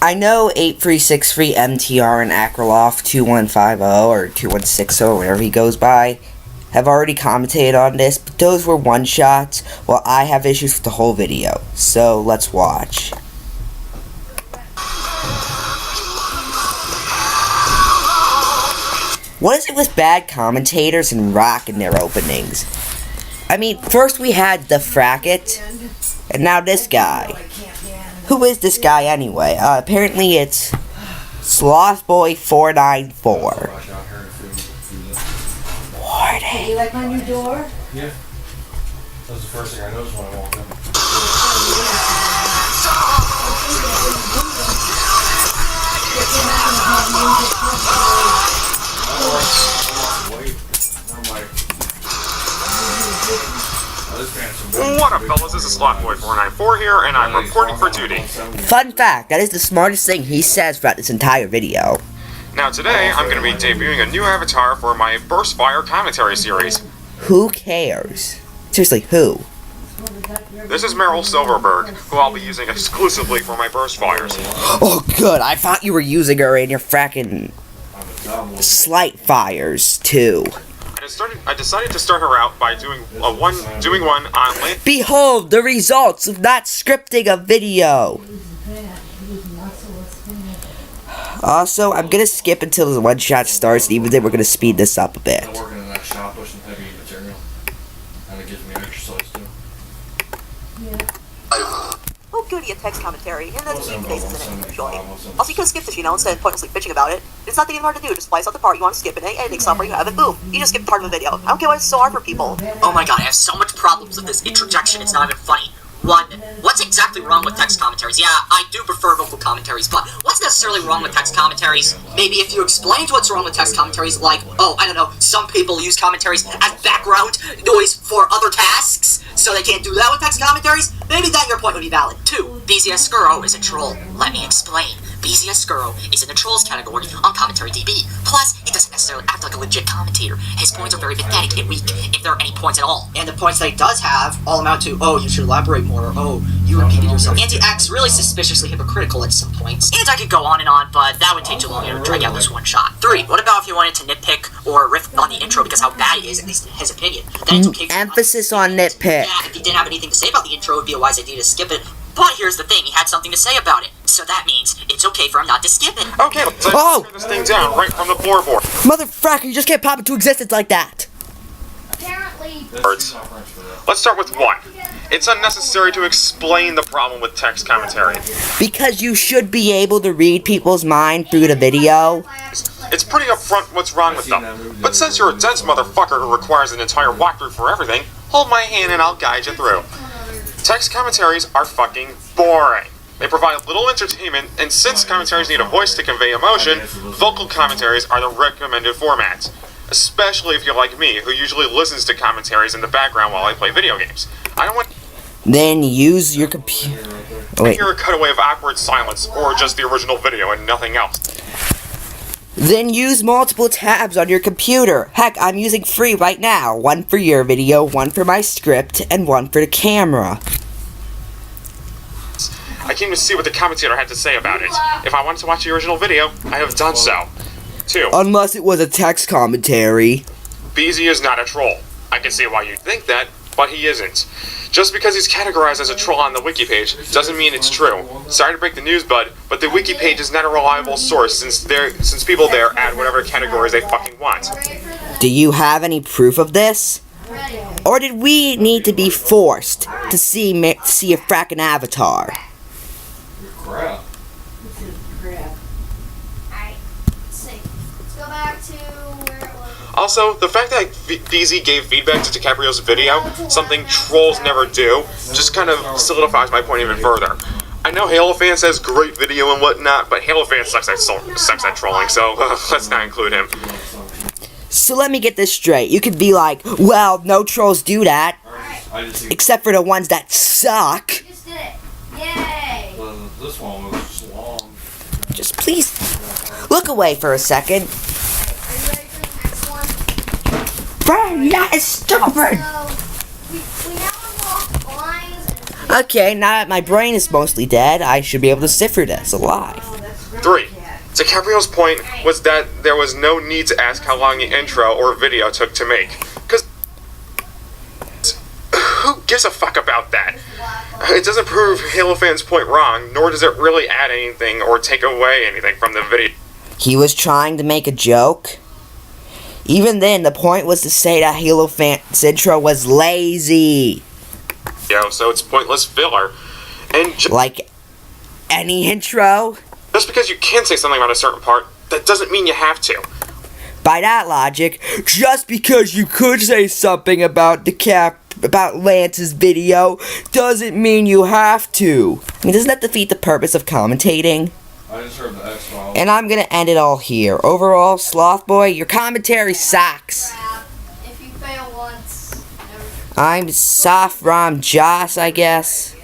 I know 8363 MTR and Akraloff 2150 or 2160 or whatever he goes by have already commentated on this, but those were one-shots, while I have issues with the whole video. So, let's watch. What is it with bad commentators and rock in their openings? I mean, first we had the Fracket, and now this guy. Who is this guy anyway? Apparently it's Slothboy494. Hey, you like my new door? Yeah. That was the first thing I noticed when I walked in. What up, fellas? This is Slothboy494 here, and I'm reporting for duty. Fun fact, that is the smartest thing he says throughout this entire video. Now today, I'm going to be debuting a new avatar for my Burstfire commentary series. Who cares? Seriously, who? This is Meryl Silverberg, who I'll be using exclusively for my Burstfires. Oh good, I thought you were using her in your frackin' Slight Fires, too. I decided to start her out by doing one on Land. Behold the results of not scripting a video! Also, I'm gonna skip until the one-shot starts, even though we're gonna speed this up a bit. I work in that shop pushing heavy material, and it gives me exercise too. Oh, goody, a text commentary, and then the bases in it. Enjoy. Also, you could skip this, instead of pointlessly bitching about it. It's not that even hard to do. Just splice out the part you want to skip in a editing software you have, and boom, you just skip part of a video. I don't get why it's so hard for people. Oh my god, I have so much problems with this introjection, it's not even funny. One, what's exactly wrong with text commentaries? Yeah, I do prefer vocal commentaries, but what's necessarily wrong with text commentaries? Maybe if you explained what's wrong with text commentaries, like, oh, I don't know, some people use commentaries as background noise for other tasks, so they can't do that with text commentaries, maybe that your point would be valid. Two, BZS Skuro is a troll. Let me explain. BZS Skuro is in the trolls category on Commentary DB. Plus, he doesn't necessarily act like a legit commentator. His points are very pathetic and weak, if there are any points at all. And the points that he does have all amount to, oh, you should elaborate more, or, oh, you repeated yourself. And he acts really suspiciously hypocritical at some points. And I could go on, but that would take too long to drag out this one shot. Three, what about if you wanted to nitpick or riff on the intro because how bad it is, at least in his opinion? Then it's okay. Emphasis on nitpick. Yeah, if he didn't have anything to say about the intro, it would be a wise idea to skip it. But here's the thing, he had something to say about it. So that means it's okay for him not to skip it. Okay, let's turn this thing down right from the floorboard. Motherfucker, you just can't pop into existence like that. Apparently. Let's start with one. It's unnecessary to explain the problem with text commentary. Because you should be able to read people's mind through the video. It's pretty upfront what's wrong with them. But since you're a dense motherfucker who requires an entire walkthrough for everything, hold my hand and I'll guide you through. Text commentaries are fucking boring. They provide little entertainment, and since commentaries need a voice to convey emotion, vocal commentaries are the recommended formats. Especially if you're like me, who usually listens to commentaries in the background while I play video games. I don't want Then use your computer. to hear a cutaway of awkward silence, or just the original video and nothing else. Then use multiple tabs on your computer. Heck, I'm using free right now. One for your video, one for my script, and one for the camera. I came to see what the commentator had to say about it. If I wanted to watch the original video, I have done so. 2. Unless it was a text commentary. BZ is not a troll. I can see why you'd think that, but he isn't. Just because he's categorized as a troll on the wiki page doesn't mean it's true. Sorry to break the news, bud, but the wiki page is not a reliable source since people there add whatever categories they fucking want. Do you have any proof of this? Or did we need to be forced to see a frackin' avatar? Crap. Alright, let's go back to where it was. Also, the fact that BZ gave feedback to DiCaprio's video, something trolls never do, just kind of solidifies my point even further. I know Halo Fan says great video and whatnot, but Halo Fan sucks at trolling, so let's not include him. So let me get this straight. You could be like, well, no trolls do that. Except for the ones that suck. You just did it. Yay! This one was just long. Just please look away for a second. Are you ready for the next one? Bro, that is stubborn. So, we now unlock lines and Okay, now that my brain is mostly dead, I should be able to sit through this alive. 3. DiCaprio's point was that there was no need to ask how long the intro or video took to make. Because who gives a fuck about that? It doesn't prove Halo fans' point wrong, nor does it really add anything or take away anything from the video. He was trying to make a joke. Even then, the point was to say that Halo fans' intro was lazy. So it's pointless filler. And Like any intro. just because you can say something about a certain part, that doesn't mean you have to. By that logic, just because you could say something about about Lance's video doesn't mean you have to. I mean, doesn't that defeat the purpose of commentating? I just heard the X-Files. And I'm gonna end it all here. Overall, Sloth Boy, your commentary sucks. If you fail once, never. I'm Safram Joss, I guess.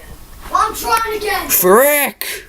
Well, I'm trying again. Frick!